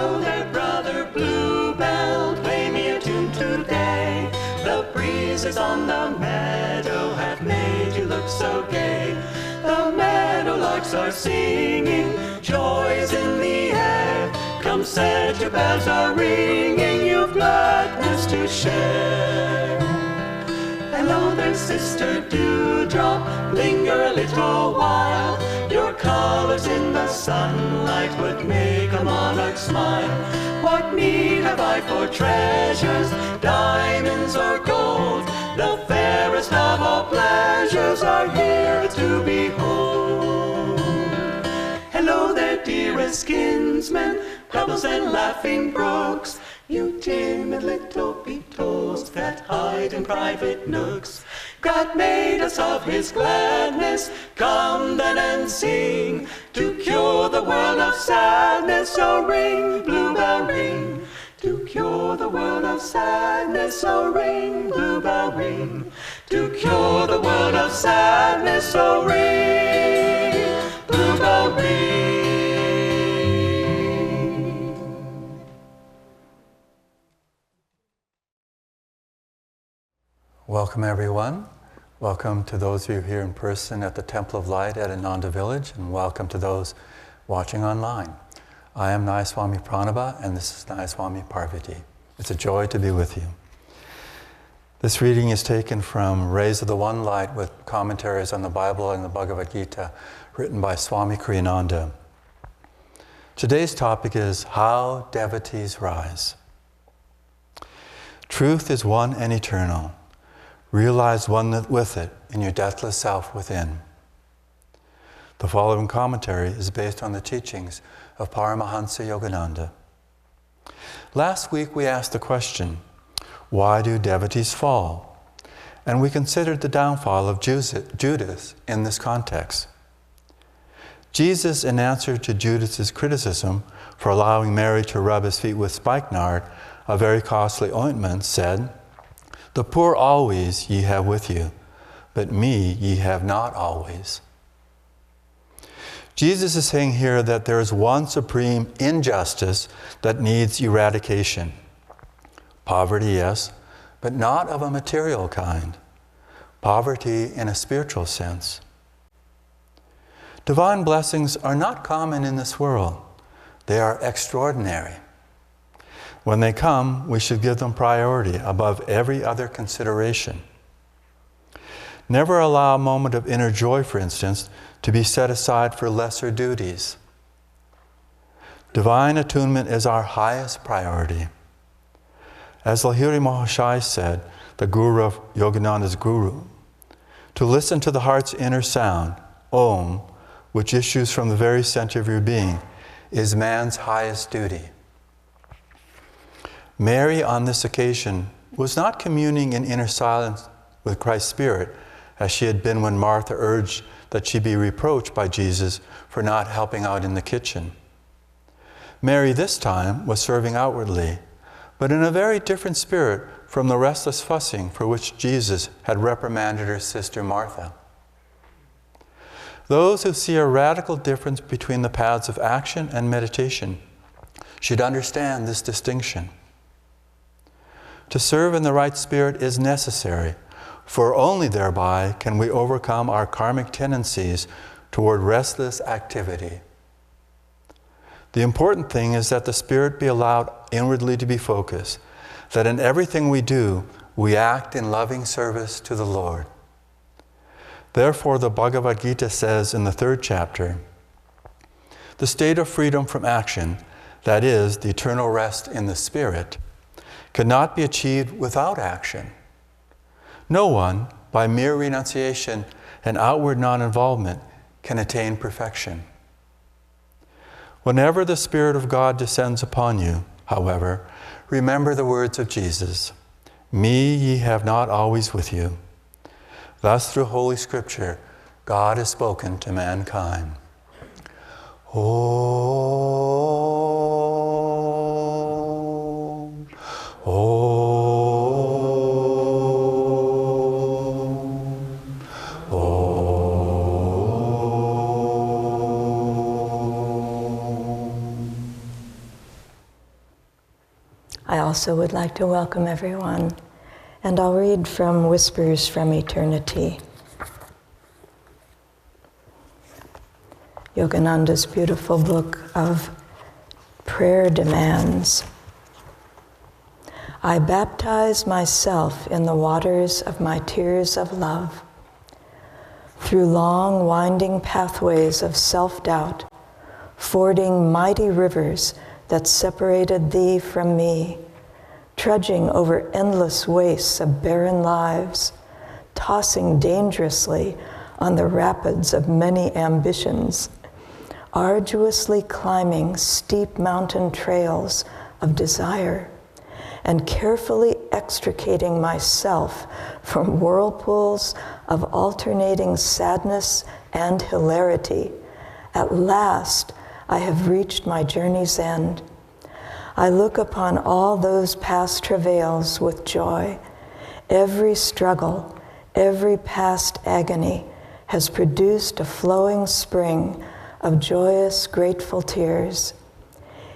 Hello there, brother Bluebell, play me a tune today. The breezes on the meadow have made you look so gay. The meadowlarks are singing, joy's in the air. Come set your bells are ringing, you've gladness to share. Hello there, sister Dewdrop, linger a little while. Your colors in the sunlight would make a monarch smile. What need have I for treasures, diamonds or gold? The fairest of all pleasures are here to behold. Hello there, dearest kinsmen, pebbles and laughing brooks, you timid little beetles that hide in private nooks. God made us of his gladness, come then and sing, to cure the world of sadness, so ring, bluebell ring. To cure the world of sadness, so ring, bluebell ring. To cure the world of sadness, so ring, bluebell ring. Welcome everyone. Welcome to those of you here in person at the Temple of Light at Ananda Village, and welcome to those watching online. I am Nayaswami Pranaba, and this is Nayaswami Parvati. It's a joy to be with you. This reading is taken from Rays of the One Light with commentaries on the Bible and the Bhagavad Gita, written by Swami Kriyananda. Today's topic is How Devotees Rise. Truth is one and eternal. Realize one with it in your deathless self within. The following commentary is based on the teachings of Paramahansa Yogananda. Last week we asked the question, why do devotees fall? And we considered the downfall of Judas in this context. Jesus, in answer to Judas's criticism for allowing Mary to rub his feet with spikenard, a very costly ointment, said, "The poor always ye have with you, but me ye have not always." Jesus is saying here that there is one supreme injustice that needs eradication. Poverty, yes, but not of a material kind. Poverty in a spiritual sense. Divine blessings are not common in this world. They are extraordinary. When they come, we should give them priority above every other consideration. Never allow a moment of inner joy, for instance, to be set aside for lesser duties. Divine attunement is our highest priority. As Lahiri Mahashai said, the guru of Yogananda's guru, to listen to the heart's inner sound, Om, which issues from the very center of your being, is man's highest duty. Mary, on this occasion, was not communing in inner silence with Christ's Spirit, as she had been when Martha urged that she be reproached by Jesus for not helping out in the kitchen. Mary this time was serving outwardly, but in a very different spirit from the restless fussing for which Jesus had reprimanded her sister Martha. Those who see a radical difference between the paths of action and meditation should understand this distinction. To serve in the right spirit is necessary, for only thereby can we overcome our karmic tendencies toward restless activity. The important thing is that the spirit be allowed inwardly to be focused, that in everything we do, we act in loving service to the Lord. Therefore, the Bhagavad Gita says in the 3rd chapter, the state of freedom from action, that is, the eternal rest in the spirit, cannot be achieved without action. No one, by mere renunciation and outward non-involvement, can attain perfection. Whenever the Spirit of God descends upon you, however, remember the words of Jesus, "Me ye have not always with you." Thus, through Holy Scripture, God has spoken to mankind. Om, Om, Om. also would like to welcome everyone, and I'll read from Whispers from Eternity. Yogananda's beautiful book of prayer demands. I baptize myself in the waters of my tears of love. Through long, winding pathways of self-doubt, fording mighty rivers that separated thee from me, trudging over endless wastes of barren lives, tossing dangerously on the rapids of many ambitions, arduously climbing steep mountain trails of desire, and carefully extricating myself from whirlpools of alternating sadness and hilarity. At last, I have reached my journey's end. I look upon all those past travails with joy. Every struggle, every past agony has produced a flowing spring of joyous, grateful tears.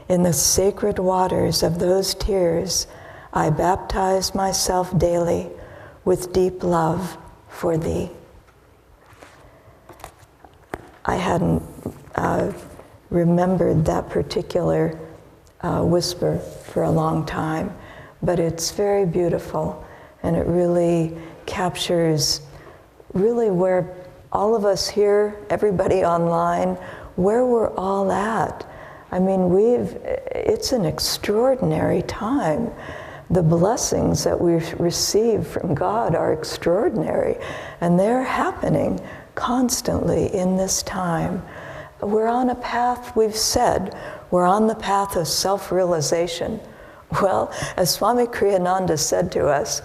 In the sacred waters of those tears, I baptize myself daily with deep love for thee. I hadn't remembered that particular whisper for a long time, but it's very beautiful, and it really captures really where all of us here, everybody online, where we're all at. I mean, it's an extraordinary time. The blessings that we've received from God are extraordinary, and they're happening constantly in this time. We're on a path, we've said, we're on the path of self-realization. Well, as Swami Kriyananda said to us,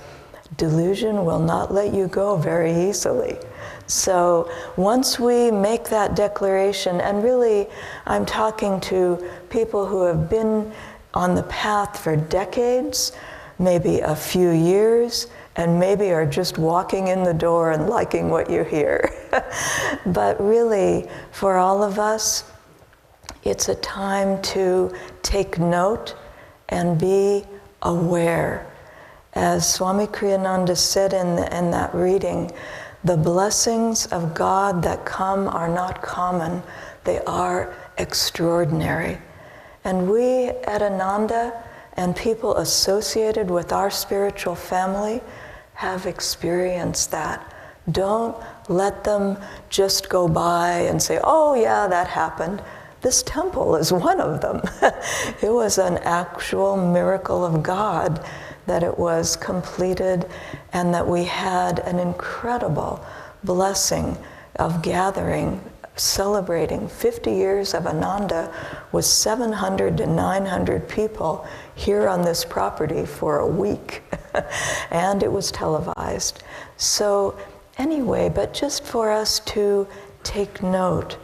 delusion will not let you go very easily. So once we make that declaration, and really I'm talking to people who have been on the path for decades, maybe a few years, and maybe are just walking in the door and liking what you hear. But really, for all of us, it's a time to take note and be aware. As Swami Kriyananda said in that reading, the blessings of God that come are not common, they are extraordinary. And we at Ananda and people associated with our spiritual family have experienced that. Don't let them just go by and say, oh yeah, that happened. This temple is one of them. It was an actual miracle of God that it was completed, and that we had an incredible blessing of gathering, celebrating 50 years of Ananda with 700 to 900 people here on this property for a week. And it was televised. So anyway, but just for us to take note,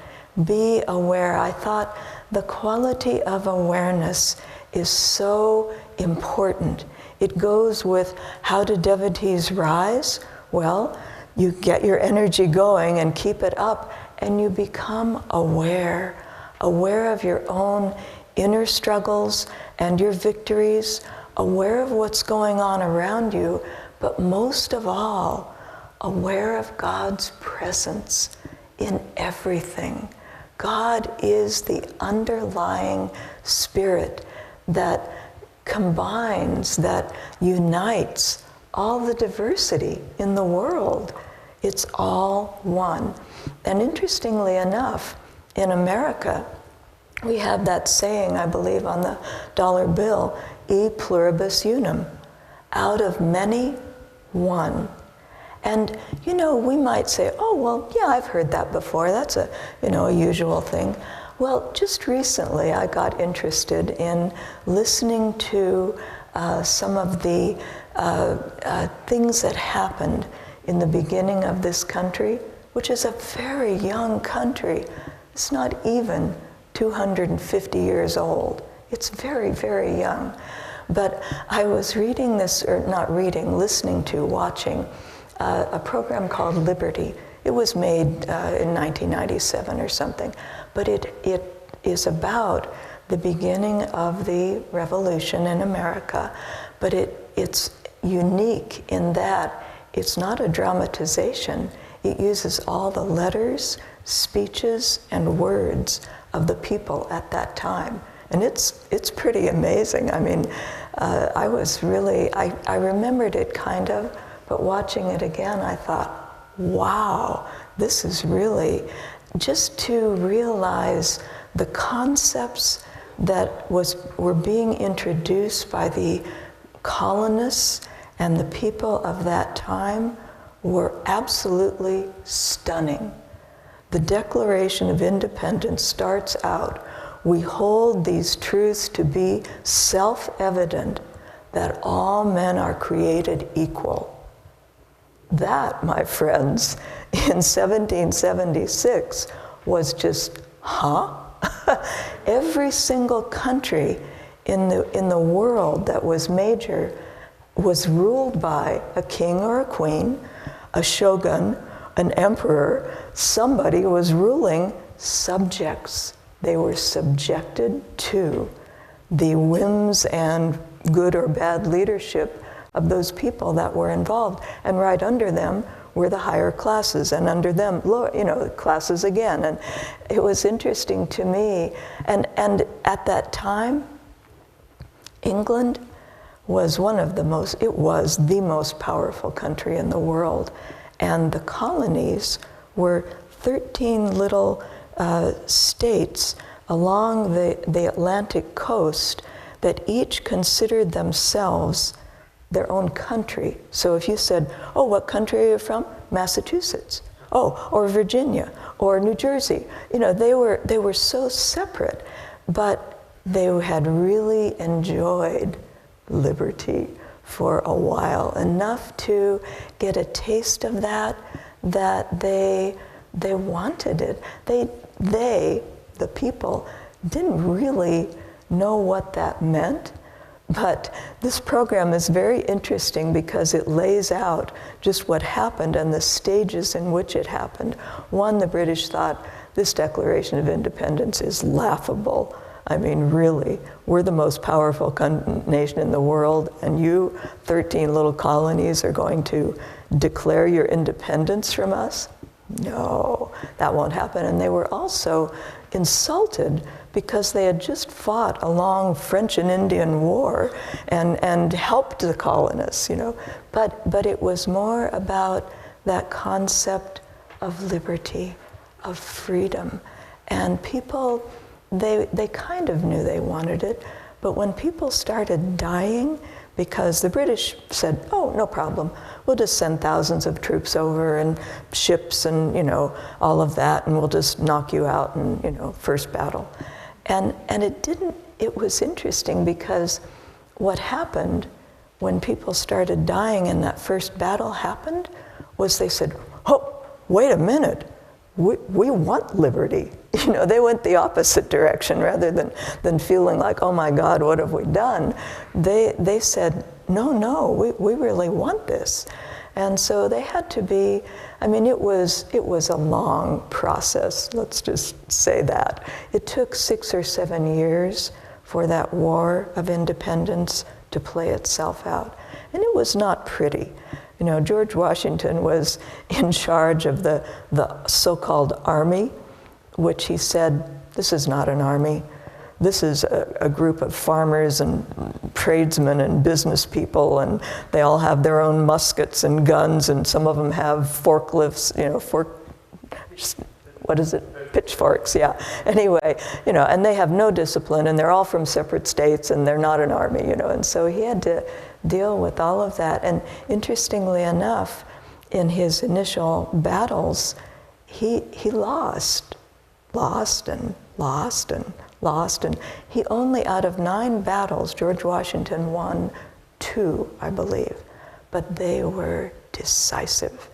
be aware. I thought the quality of awareness is so important. It goes with how do devotees rise? Well, you get your energy going and keep it up, and you become aware of your own inner struggles and your victories, aware of what's going on around you, but most of all, aware of God's presence in everything. God is the underlying spirit that combines, that unites all the diversity in the world. It's all one. And interestingly enough, in America, we have that saying, I believe, on the dollar bill, e pluribus unum, out of many, one. And, we might say, oh, well, yeah, I've heard that before. That's a usual thing. Well, just recently I got interested in listening to some of the things that happened in the beginning of this country, which is a very young country. It's not even 250 years old. It's very, very young. But I was reading this, or not reading, listening to, watching a program called Liberty. It was made in 1997 or something. But it is about the beginning of the revolution in America, but it's unique in that it's not a dramatization. It uses all the letters, speeches, and words of the people at that time. And it's pretty amazing. I mean, I remembered it kind of, but watching it again, I thought, wow, this is really, just to realize the concepts that were being introduced by the colonists and the people of that time were absolutely stunning. The Declaration of Independence starts out, "We hold these truths to be self-evident, that all men are created equal." That, my friends, in 1776 was just, huh? Every single country in the world that was major was ruled by a king or a queen, a shogun, an emperor. Somebody was ruling subjects. They were subjected to the whims and good or bad leadership of those people that were involved. And right under them were the higher classes, and under them, lower, classes again. And it was interesting to me. And at that time, England was the most powerful country in the world. And the colonies were 13 little states along the Atlantic coast that each considered themselves their own country. So if you said, "Oh, what country are you from?" Massachusetts. Oh, or Virginia, or New Jersey. They were so separate, but they had really enjoyed liberty for a while, enough to get a taste of that they wanted it. The people, didn't really know what that meant. But this program is very interesting because it lays out just what happened and the stages in which it happened. One, the British thought, this Declaration of Independence is laughable. I mean, really, we're the most powerful nation in the world, and you, 13 little colonies, are going to declare your independence from us? No, that won't happen. And they were also insulted because they had just fought a long French and Indian war and helped the colonists, But it was more about that concept of liberty, of freedom. And people, they kind of knew they wanted it, but when people started dying, because the British said, "Oh, no problem. We'll just send thousands of troops over and ships and, all of that, and we'll just knock you out in, first battle." And it was interesting because what happened when people started dying and that first battle happened was they said, "Oh, wait a minute. We want liberty." They went the opposite direction rather than feeling like, "Oh my God, what have we done?" They said, no, we really want this. And so they had to be, it was a long process, let's just say that. It took 6 or 7 years for that war of independence to play itself out. And it was not pretty. George Washington was in charge of the so-called army, which he said, "This is not an army. This is a group of farmers and tradesmen and business people, and they all have their own muskets and guns, and some of them have forklifts, pitchforks, yeah. Anyway, and they have no discipline, and they're all from separate states, and they're not an army, And so he had to deal with all of that. And interestingly enough, in his initial battles, he lost and he only, out of 9 battles, George Washington won 2, I believe, but they were decisive.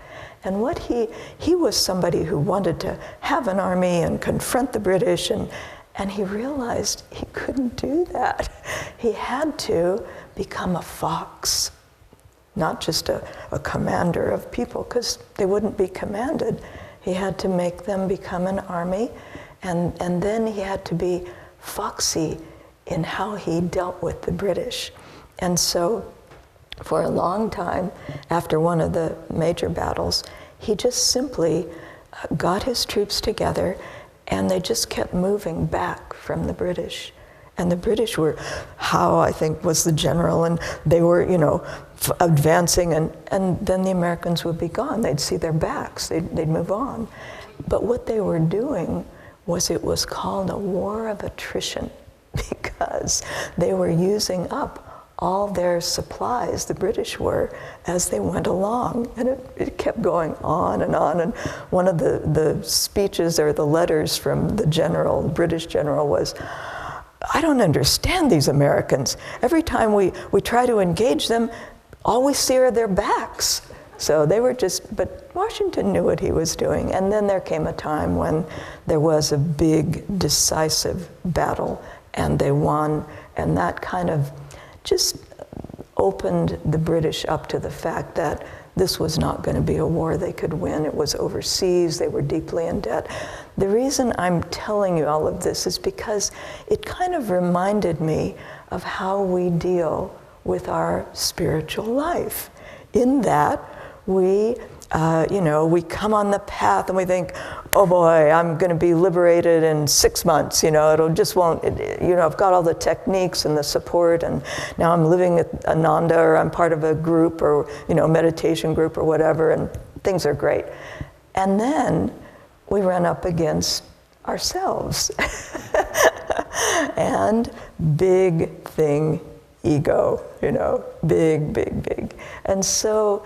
And what he was somebody who wanted to have an army and confront the British, and he realized he couldn't do that. He had to become a fox, not just a commander of people, because they wouldn't be commanded. He had to make them become an army, and then he had to be foxy in how he dealt with the British. And so for a long time, after one of the major battles, he just simply got his troops together, and they just kept moving back from the British. And the British were, Howe, I think, was the general, and they were, advancing, and then the Americans would be gone. They'd see their backs, they'd move on. But what they were doing was, it was called a war of attrition, because they were using up all their supplies, the British were, as they went along. And it kept going on. And one of the speeches or the letters from the general, the British general, was, I don't understand these Americans. Every time we try to engage them, all we see are their backs. So they were but Washington knew what he was doing. And then there came a time when there was a big, decisive battle, and they won, and that kind of just opened the British up to the fact that this was not going to be a war they could win. It was overseas. They were deeply in debt. The reason I'm telling you all of this is because it kind of reminded me of how we deal with our spiritual life, in that we come on the path and we think, oh boy, I'm going to be liberated in 6 months. I've got all the techniques and the support, and now I'm living at Ananda, or I'm part of a group, or meditation group or whatever, and things are great. And then we run up against ourselves and big thing, ego, big. And so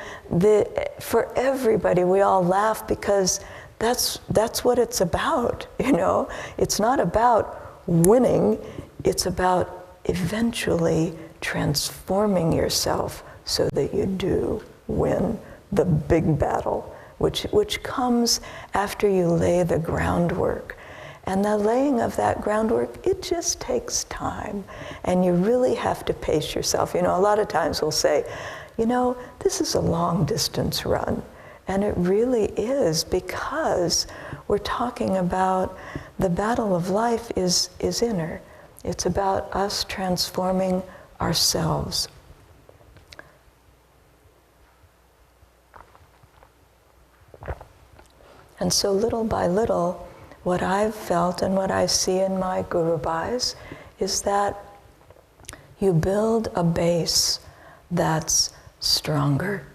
for everybody, we all laugh, because that's what it's about, It's not about winning, it's about eventually transforming yourself so that you do win the big battle, which comes after you lay the groundwork. And the laying of that groundwork, it just takes time. And you really have to pace yourself. A lot of times we'll say, this is a long distance run. And it really is, because we're talking about the battle of life is inner. It's about us transforming ourselves. And so little by little, what I've felt and what I see in my Guru Bhais is that you build a base that's stronger.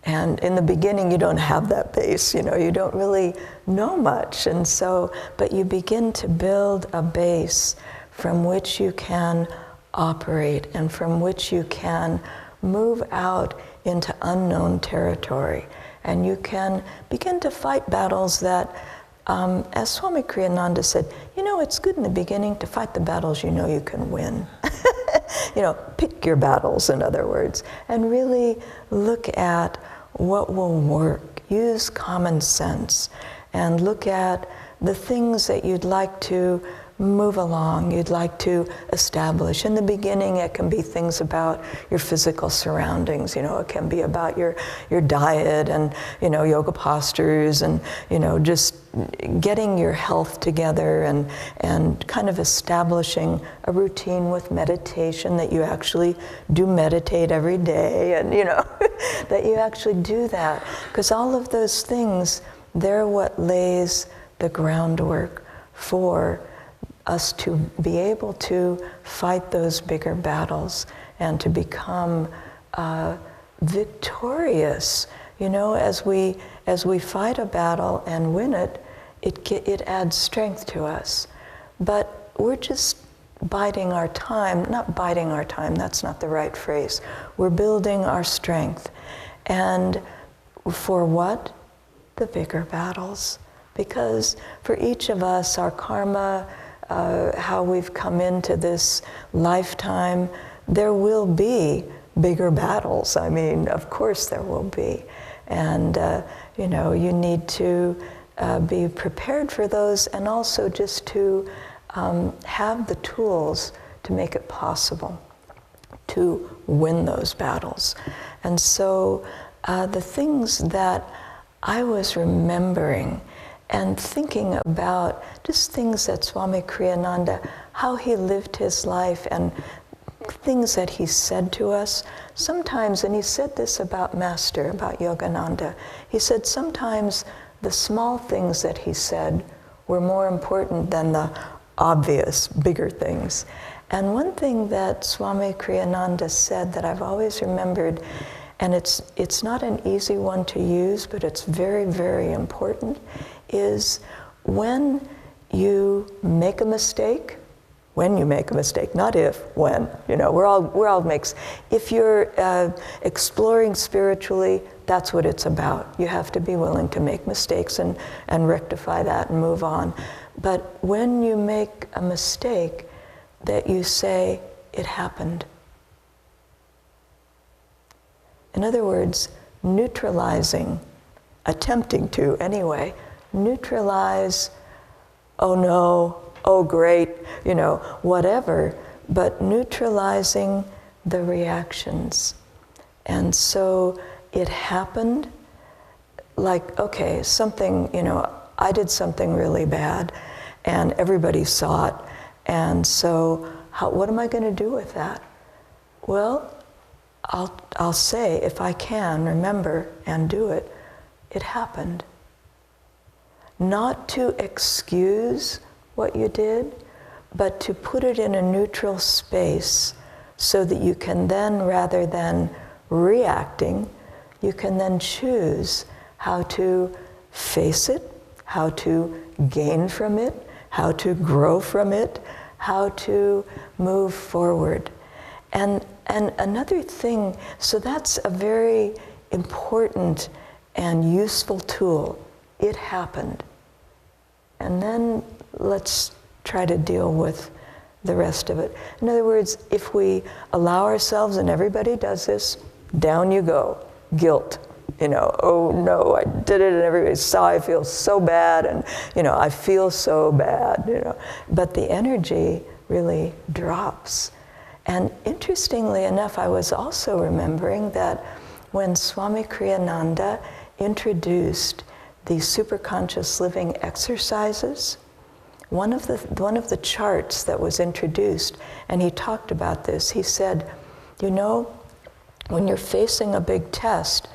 And in the beginning, you don't have that base, you don't really know much. And so, but you begin to build a base from which you can operate and from which you can move out into unknown territory. And you can begin to fight battles that, as Swami Kriyananda said, it's good in the beginning to fight the battles you know you can win. Pick your battles, in other words, and really look at what will work. Use common sense and look at the things that you'd like to move along, you'd like to establish. In the beginning, it can be things about your physical surroundings. It can be about your diet and, yoga postures and, just getting your health together and kind of establishing a routine with meditation, that you actually do meditate every day, and, that you actually do that. Because all of those things, they're what lays the groundwork for us to be able to fight those bigger battles and to become victorious. As we fight a battle and win it, it adds strength to us. But we're just biding our time, not biding our time, that's not the right phrase. We're building our strength. And for what? The bigger battles. Because for each of us, our karma, how we've come into this lifetime, there will be bigger battles. I mean, of course there will be. And, you need to be prepared for those, and also just to have the tools to make it possible to win those battles. And so the things that I was remembering and thinking about just things that Swami Kriyananda, how he lived his life and things that he said to us. Sometimes, and he said this about Master, about Yogananda, he said sometimes the small things that he said were more important than the obvious, bigger things. And one thing that Swami Kriyananda said that I've always remembered, and it's not an easy one to use, but it's very, very important, is when you make a mistake, not if, when, we're all makes. If you're exploring spiritually, that's what it's about. You have to be willing to make mistakes and rectify that and move on. But when you make a mistake, that you say, it happened. In other words, neutralizing, attempting to anyway, neutralize, oh no, oh great, whatever, but neutralizing the reactions. And so it happened, like, okay, something, I did something really bad and everybody saw it. And so what am I going to do with that? Well, I'll say, if I can remember and do it, it happened. Not to excuse what you did, but to put it in a neutral space so that you can then, rather than reacting, you can then choose how to face it, how to gain from it, how to grow from it, how to move forward. And another thing, so that's a very important and useful tool. It happened. And then let's try to deal with the rest of it. In other words, if we allow ourselves, and everybody does this, down you go, guilt. Oh no, I did it and everybody saw I feel so bad and, I feel so bad, But the energy really drops. And interestingly enough, I was also remembering that when Swami Kriyananda introduced the superconscious living exercises, one of the charts that was introduced, and he talked about this, he said, when you're facing a big test,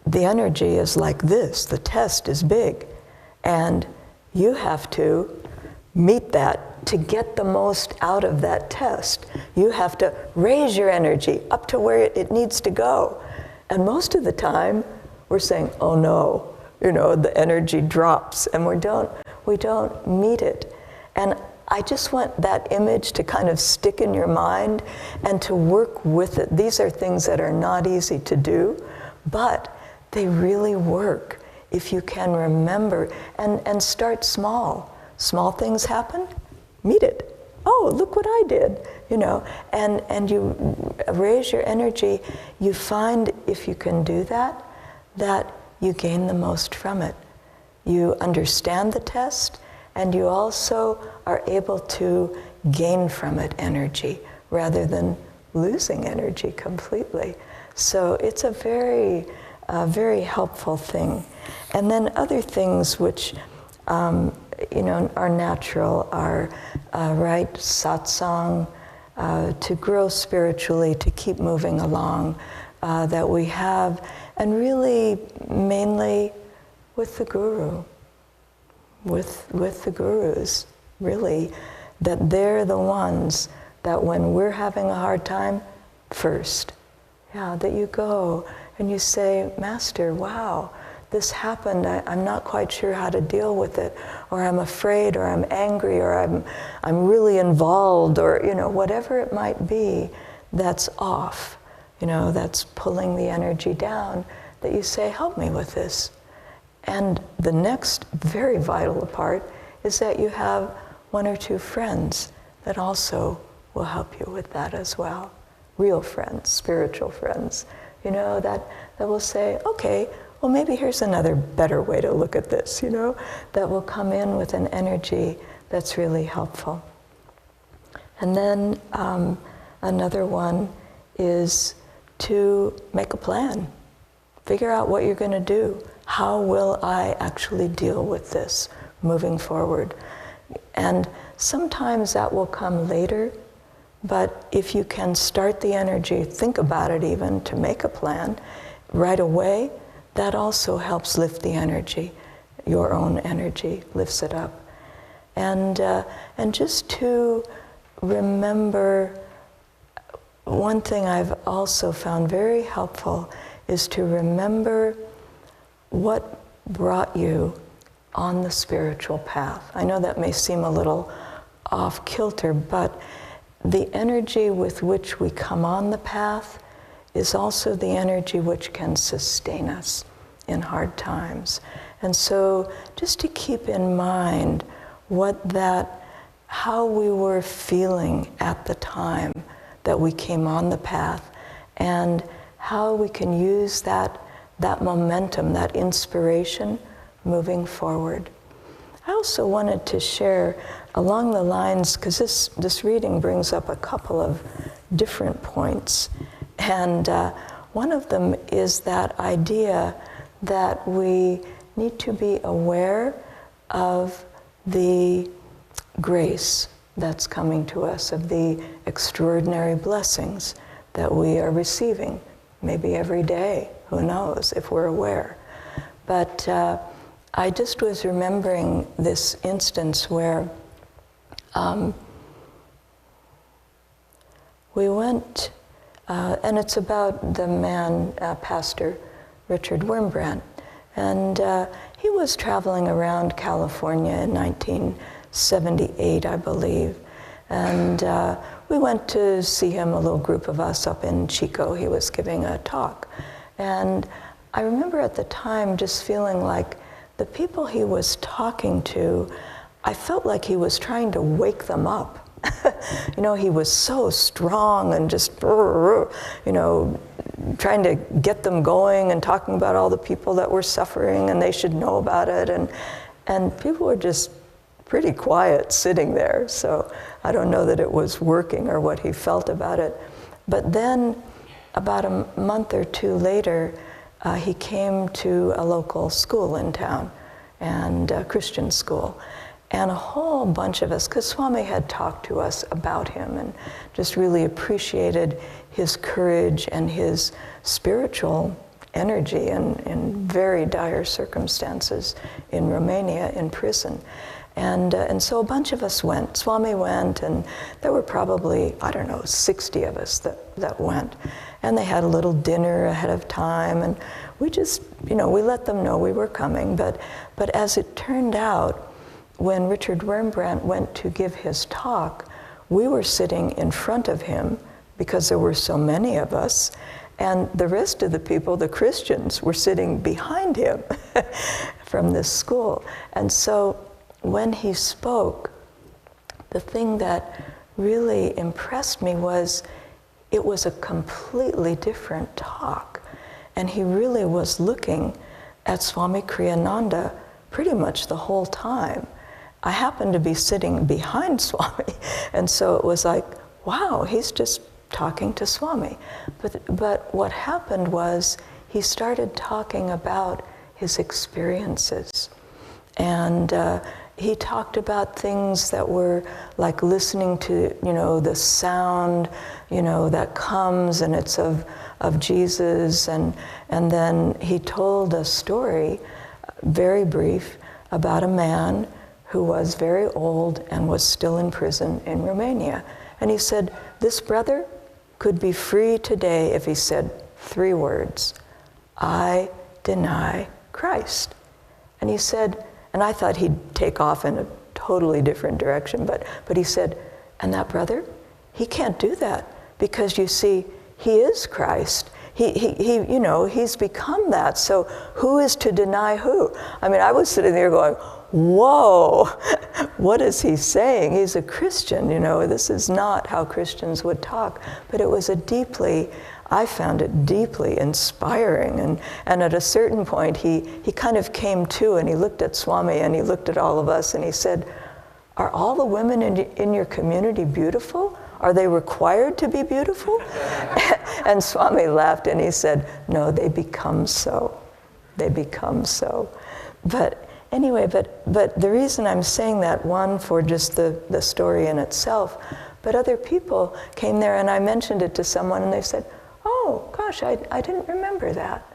the energy is like this, the test is big, and you have to meet that to get the most out of that test. You have to raise your energy up to where it needs to go. And most of the time, we're saying, oh no, the energy drops, and we don't meet it. And I just want that image to kind of stick in your mind and to work with it. These are things that are not easy to do, but they really work if you can remember and start small. Small things happen, meet it. Oh, look what I did, and you raise your energy. You find if you can do that you gain the most from it. You understand the test, and you also are able to gain from it energy rather than losing energy completely. So it's a very helpful thing. And then other things which are natural are right satsang, to grow spiritually, to keep moving along, that we have, and really mainly with the guru, with the gurus, really, that they're the ones that when we're having a hard time, first, that you go and you say, Master, wow, this happened, I'm not quite sure how to deal with it, or I'm afraid, or I'm angry, or I'm really involved, or whatever it might be that's off, that's pulling the energy down, that you say, help me with this. And the next very vital part is that you have one or two friends that also will help you with that as well. Real friends, spiritual friends, that will say, okay, well, maybe here's another better way to look at this, that will come in with an energy that's really helpful. And then another one is to make a plan. Figure out what you're going to do. how will I actually deal with this moving forward? And sometimes that will come later, but if you can start the energy, think about it even, to make a plan right away, that also helps lift the energy. Your own energy lifts it up. And just to remember, one thing I've also found very helpful is to remember what brought you on the spiritual path. I know that may seem a little off kilter, but the energy with which we come on the path is also the energy which can sustain us in hard times. And so just to keep in mind how we were feeling at the time that we came on the path, and how we can use that momentum, that inspiration moving forward. I also wanted to share along the lines, because this reading brings up a couple of different points, and one of them is that idea that we need to be aware of the grace that's coming to us, of the extraordinary blessings that we are receiving, maybe every day, who knows, if we're aware. But I just was remembering this instance where we went, and it's about the man, Pastor Richard Wurmbrand, and he was traveling around California in 1978, I believe, and we went to see him, a little group of us up in Chico. He was giving a talk, and I remember at the time just feeling like the people he was talking to, I felt like he was trying to wake them up. You know, he was so strong and just, you know, trying to get them going and talking about all the people that were suffering and they should know about it. And people were just pretty quiet sitting there. So I don't know that it was working or what he felt about it. But then about a month or two later, he came to a local school in town, and a Christian school. And a whole bunch of us, because Swami had talked to us about him and just really appreciated his courage and his spiritual energy in very dire circumstances in Romania, in prison. And so a bunch of us went. Swami went, and there were probably, 60 of us that went. And they had a little dinner ahead of time, and we just, we let them know we were coming. But as it turned out, when Richard Wurmbrand went to give his talk, we were sitting in front of him because there were so many of us, and the rest of the people, the Christians, were sitting behind him from this school. And so when he spoke, the thing that really impressed me was it was a completely different talk. And he really was looking at Swami Kriyananda pretty much the whole time. I happened to be sitting behind Swami, and so it was like, wow, he's just talking to Swami. But what happened was he started talking about his experiences. And he talked about things that were like listening to, the sound, that comes, and it's of Jesus. And then he told a story, very brief, about a man who was very old and was still in prison in Romania. And he said, this brother could be free today if he said 3 words: I deny Christ. And he said, and I thought he'd take off in a totally different direction, but he said, and that brother, he can't do that, because you see, he is Christ. He's become that. So who is to deny who? I mean, I was sitting there going, whoa, what is he saying? He's a Christian, this is not how Christians would talk. But it was I found it deeply inspiring. And at a certain point, he kind of came to, and he looked at Swami, and he looked at all of us, and he said, are all the women in your community beautiful? Are they required to be beautiful? And Swami laughed, and he said, no, they become so. they become so. But anyway, but the reason I'm saying that, one, for just the story in itself, but other people came there and I mentioned it to someone and they said, oh gosh, I didn't remember that.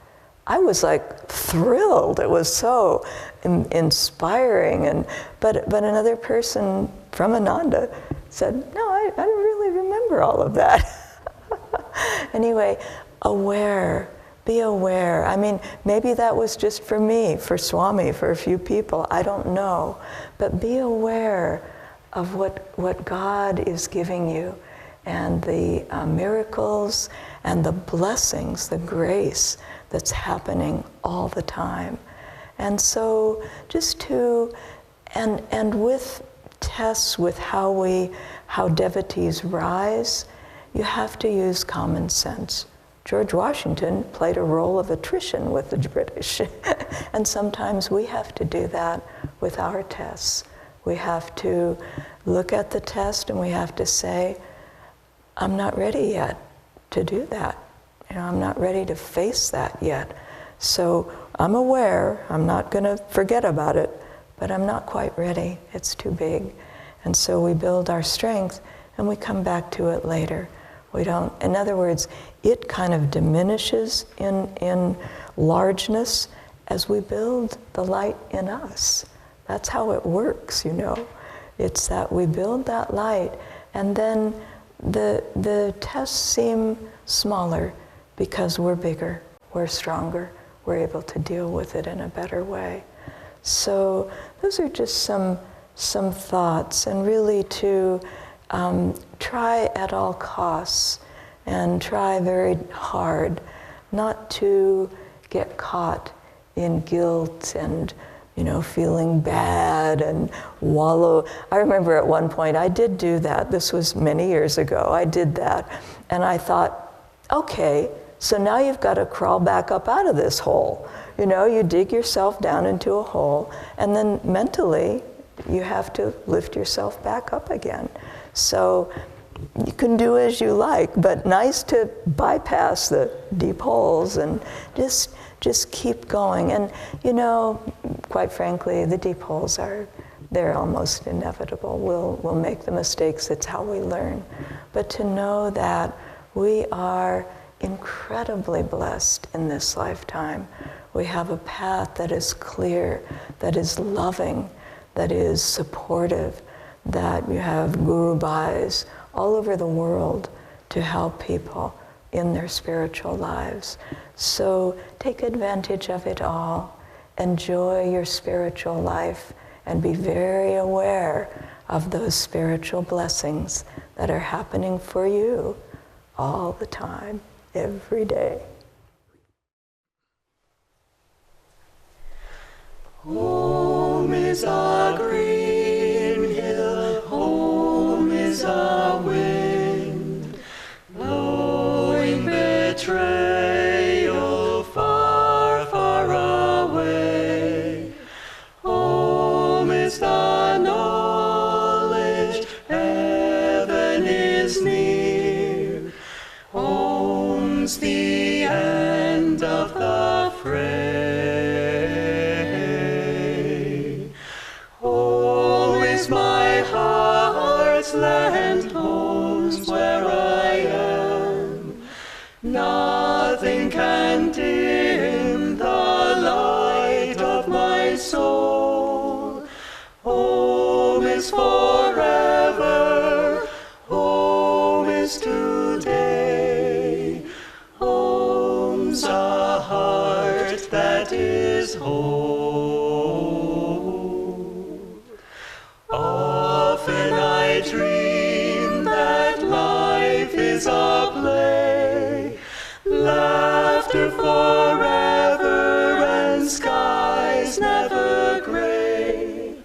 I was like thrilled. It was so inspiring. But another person from Ananda said, no, I don't really remember all of that. Anyway, be aware. I mean, maybe that was just for me, for Swami, for a few people. I don't know. But be aware of what God is giving you and the miracles and the blessings, the grace that's happening all the time. And so just and with tests with how devotees rise, you have to use common sense. George Washington played a role of attrition with the British. And sometimes we have to do that with our tests. We have to look at the test and we have to say, I'm not ready yet to do that. I'm not ready to face that yet. So I'm aware, I'm not going to forget about it, but I'm not quite ready. It's too big. And so we build our strength and we come back to it later. We don't, in other words, it kind of diminishes in largeness as we build the light in us. That's how it works, It's that we build that light and then the tests seem smaller because we're bigger, we're stronger, we're able to deal with it in a better way. So those are just some thoughts, and really to try at all costs and try very hard not to get caught in guilt and feeling bad and wallow. I remember at one point I did do that. This was many years ago. I did that. And I thought, okay, so now you've got to crawl back up out of this hole. You dig yourself down into a hole, and then mentally you have to lift yourself back up again. So you can do as you like, but nice to bypass the deep holes and just keep going. And quite frankly, the deep holes they're almost inevitable. We'll make the mistakes. It's how we learn. But to know that we are incredibly blessed in this lifetime. We have a path that is clear, that is loving, that is supportive, that you have Guru Bhais all over the world to help people in their spiritual lives. So take advantage of it all. Enjoy your spiritual life and be very aware of those spiritual blessings that are happening for you all the time, every day. Home is a green hill, home is a wind, blowing betrayal far, far away. Home is the knowledge heaven is near. Home's the end of the fray. Home is my heart's land, home's where I am. Nothing can dim the light of my soul. Home is forever, home is today. Home's a heart that is whole. Often I dream that life is a play, laughter forever and skies never gray.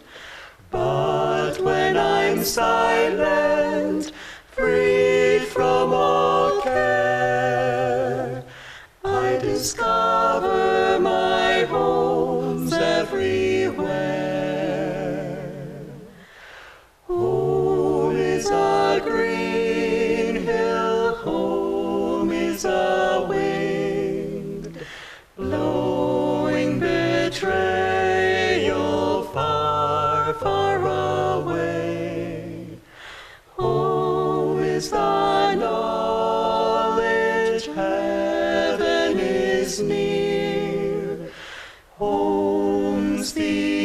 But when I'm silent, freed from all care, I discover my home's everywhere. Home is a green hill, home is a wind, blowing is near. Home's the